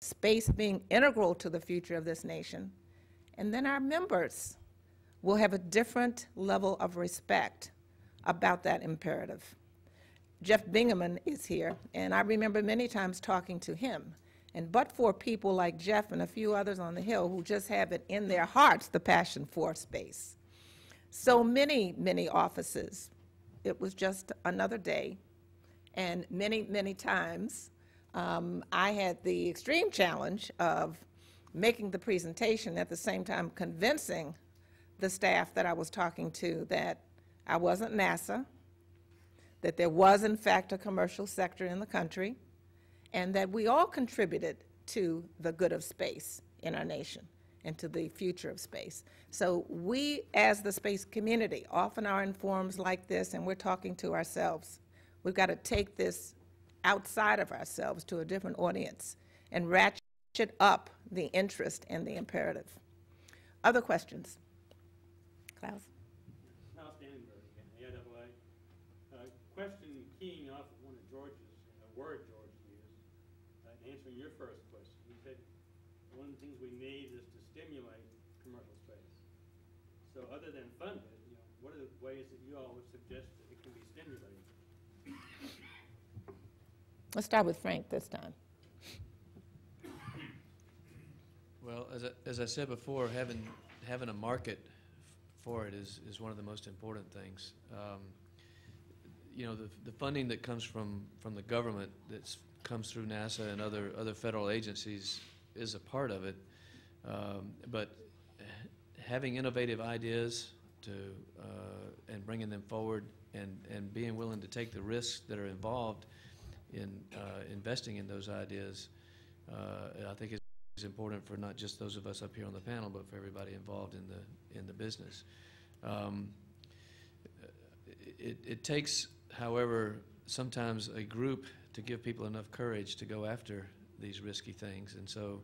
space being integral to the future of this nation, and then our members will have a different level of respect about that imperative. Jeff Bingaman is here, and I remember many times talking to him. And but for people like Jeff and a few others on the Hill who just have it in their hearts, the passion for space. So many, many offices, it was just another day. And many, many times, I had the extreme challenge of making the presentation, at the same time convincing the staff that I was talking to that I wasn't NASA, that there was in fact a commercial sector in the country, and that we all contributed to the good of space in our nation and to the future of space. So we, as the space community, often are in forums like this, and we're talking to ourselves. We've got to take this outside of ourselves to a different audience and ratchet up the interest and the imperative. Other questions? Klaus? Klaus Dannenberg, AIAA. Question keying off of one of George's, a word George used, answering your first question. He said one of the things we need is to stimulate commercial space. So other than fund it, what are the ways that you all would suggest that it can be stimulated? Let's start with Frank this time. Well, as I said before, having a market for it is one of the most important things. The funding that comes from the government that comes through NASA and other federal agencies is a part of it, but having innovative ideas and bringing them forward and being willing to take the risks that are involved in investing in those ideas, I think is important for not just those of us up here on the panel, but for everybody involved in the business. It takes, however, sometimes a group to give people enough courage to go after these risky things, and so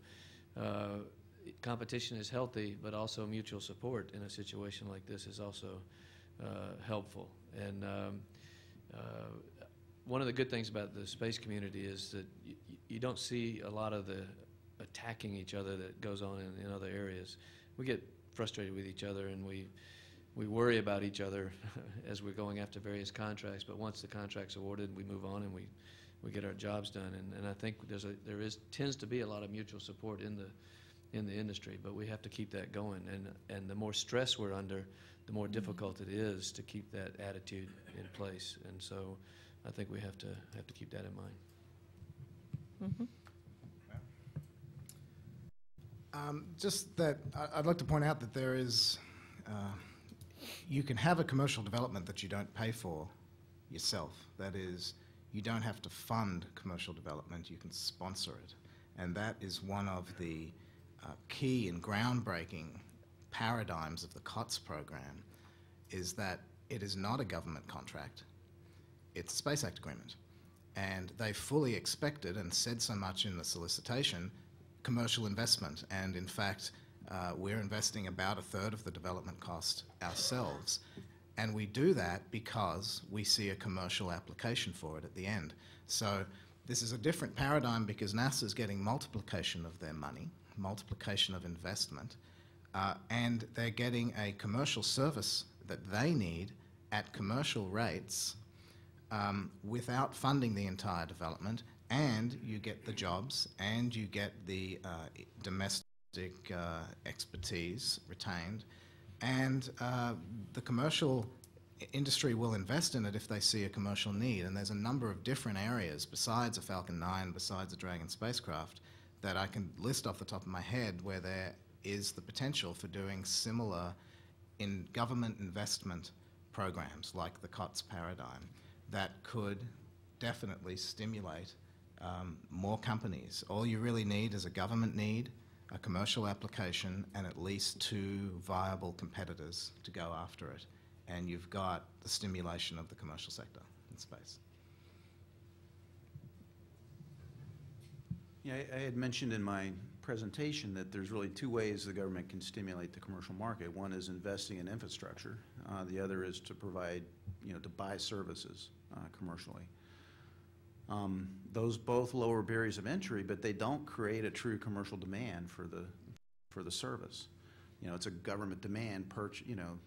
competition is healthy, but also mutual support in a situation like this is also helpful. And one of the good things about the space community is that you don't see a lot of the attacking each other that goes on in other areas. We get frustrated with each other, and we worry about each other as we're going after various contracts, but once the contract's awarded, we move on and we get our jobs done. And I think tends to be a lot of mutual support in the industry, but we have to keep that going. And the more stress we're under, the more difficult it is to keep that attitude in place. And so I think we have to keep that in mind. Mm-hmm. Just that I'd like to point out that there is, you can have a commercial development that you don't pay for yourself. That is, you don't have to fund commercial development, you can sponsor it. And that is one of the key and groundbreaking paradigms of the COTS program, is that it is not a government contract, it's a Space Act agreement. And they fully expected, and said so much in the solicitation, commercial investment. And in fact, we're investing about 1/3 of the development cost ourselves. And we do that because we see a commercial application for it at the end. So this is a different paradigm because NASA's getting multiplication of their money, multiplication of investment, and they're getting a commercial service that they need at commercial rates without funding the entire development, and you get the jobs, and you get the domestic expertise retained, and the commercial industry will invest in it if they see a commercial need. And there's a number of different areas besides a Falcon 9, besides a Dragon spacecraft, that I can list off the top of my head where there is the potential for doing similar in government investment programs like the COTS paradigm that could definitely stimulate more companies. All you really need is a government need, a commercial application, and at least 2 viable competitors to go after it. And you've got the stimulation of the commercial sector in space. Yeah, I had mentioned in my presentation that there's really 2 ways the government can stimulate the commercial market. One is investing in infrastructure. The other is to provide, to buy services commercially. Those both lower barriers of entry, but they don't create a true commercial demand for the service. You know, it's a government demand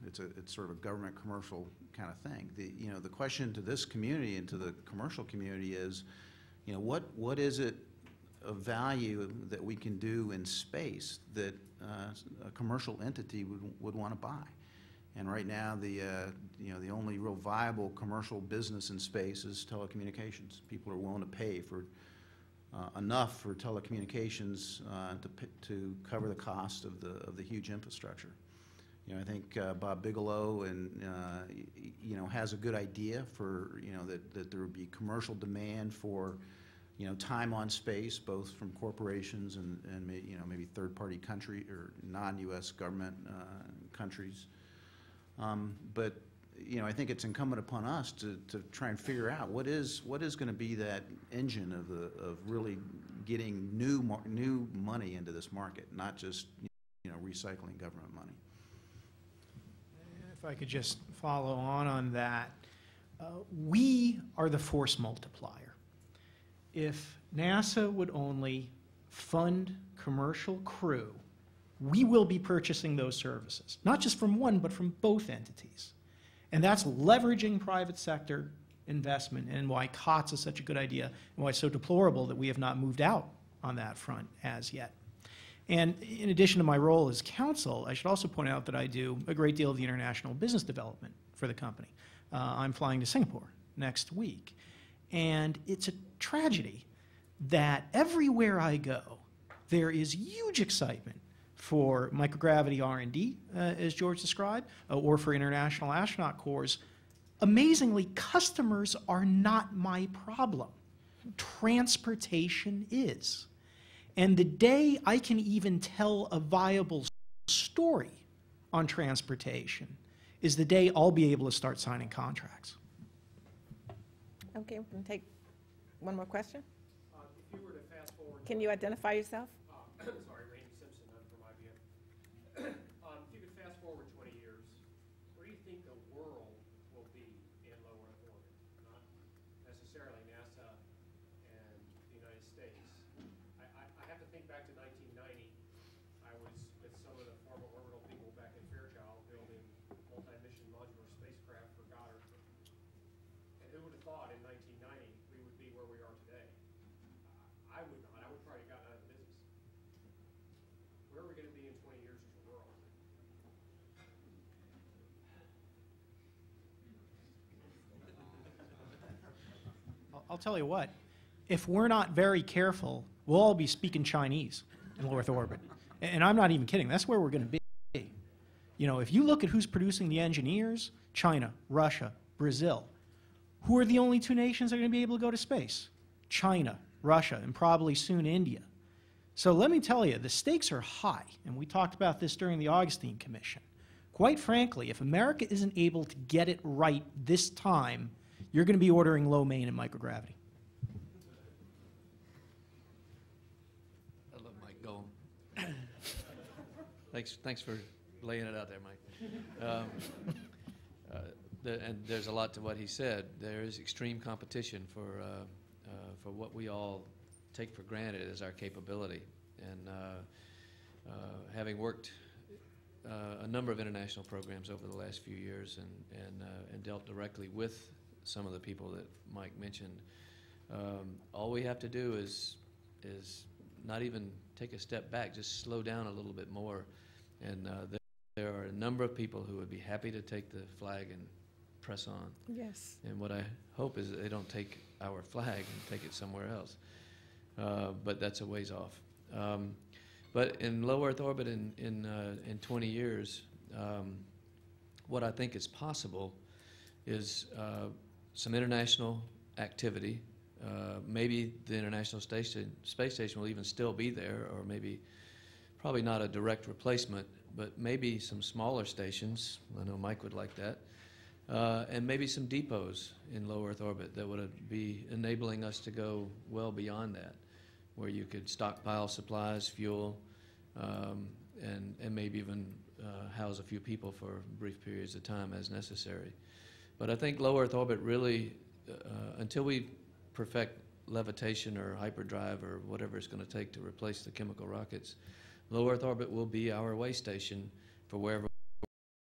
it's sort of a government commercial kind of thing. The question to this community and to the commercial community is, you know, what is it of value that we can do in space that a commercial entity would want to buy? And right now, the only real viable commercial business in space is telecommunications. People are willing to pay for enough for telecommunications to cover the cost of the huge infrastructure. You know, I think Bob Bigelow has a good idea for that there would be commercial demand for time on space, both from corporations and maybe third-party country or non-U.S. government countries. But I think it's incumbent upon us to try and figure out what is going to be that engine of really getting new money into this market, not just recycling government money. If I could just follow on that, we are the force multiplier. If NASA would only fund commercial crew, we will be purchasing those services, not just from one, but from both entities. And that's leveraging private sector investment, and why COTS is such a good idea, and why it's so deplorable that we have not moved out on that front as yet. And in addition to my role as counsel, I should also point out that I do a great deal of the international business development for the company. I'm flying to Singapore next week. And it's a tragedy that everywhere I go, there is huge excitement for microgravity R&D, as George described, or for international astronaut corps. Amazingly, customers are not my problem. Transportation is. And the day I can even tell a viable story on transportation is the day I'll be able to start signing contracts. Okay, we can take one more question. If you were to fast forward... Can you identify yourself? Sorry, Randy Simpson, I'm from IBM. If you could fast forward 20 years, where do you think the world will be in low Earth orbit? Not necessarily NASA and the United States. I have to think back to 1990. I was with some of the former orbital people back in Fairchild building multi-mission modular spacecraft for Goddard. And who would have thought in 1990 we would be where we are today? I would not. I would probably have gotten out of the business. Where are we going to be in 20 years as a world? I'll tell you what, if we're not very careful, we'll all be speaking Chinese in low Earth orbit. And I'm not even kidding. That's where we're going to be. You know, if you look at who's producing the engineers, China, Russia, Brazil, who are the only two nations that are going to be able to go to space? China, Russia, and probably soon India. So let me tell you, the stakes are high, and we talked about this during the Augustine Commission. Quite frankly, if America isn't able to get it right this time, you're going to be ordering low main and microgravity. I love Mike Golan. Thanks for laying it out there, Mike. And there's a lot to what he said. There is extreme competition for what we all take for granted as our capability. And having worked a number of international programs over the last few years and dealt directly with some of the people that Mike mentioned, all we have to do is not even take a step back, just slow down a little bit more. And there are a number of people who would be happy to take the flag and press on. Yes. And what I hope is that they don't take our flag and take it somewhere else. But that's a ways off. But in low Earth orbit in 20 years, what I think is possible is some international activity. Maybe the International Space Station will even still be there, or maybe probably not a direct replacement, but maybe some smaller stations. I know Mike would like that. And maybe some depots in low Earth orbit that would be enabling us to go well beyond that, where you could stockpile supplies, fuel, and maybe even house a few people for brief periods of time as necessary. But I think low Earth orbit really, until we perfect levitation or hyperdrive or whatever it's going to take to replace the chemical rockets, low Earth orbit will be our way station for wherever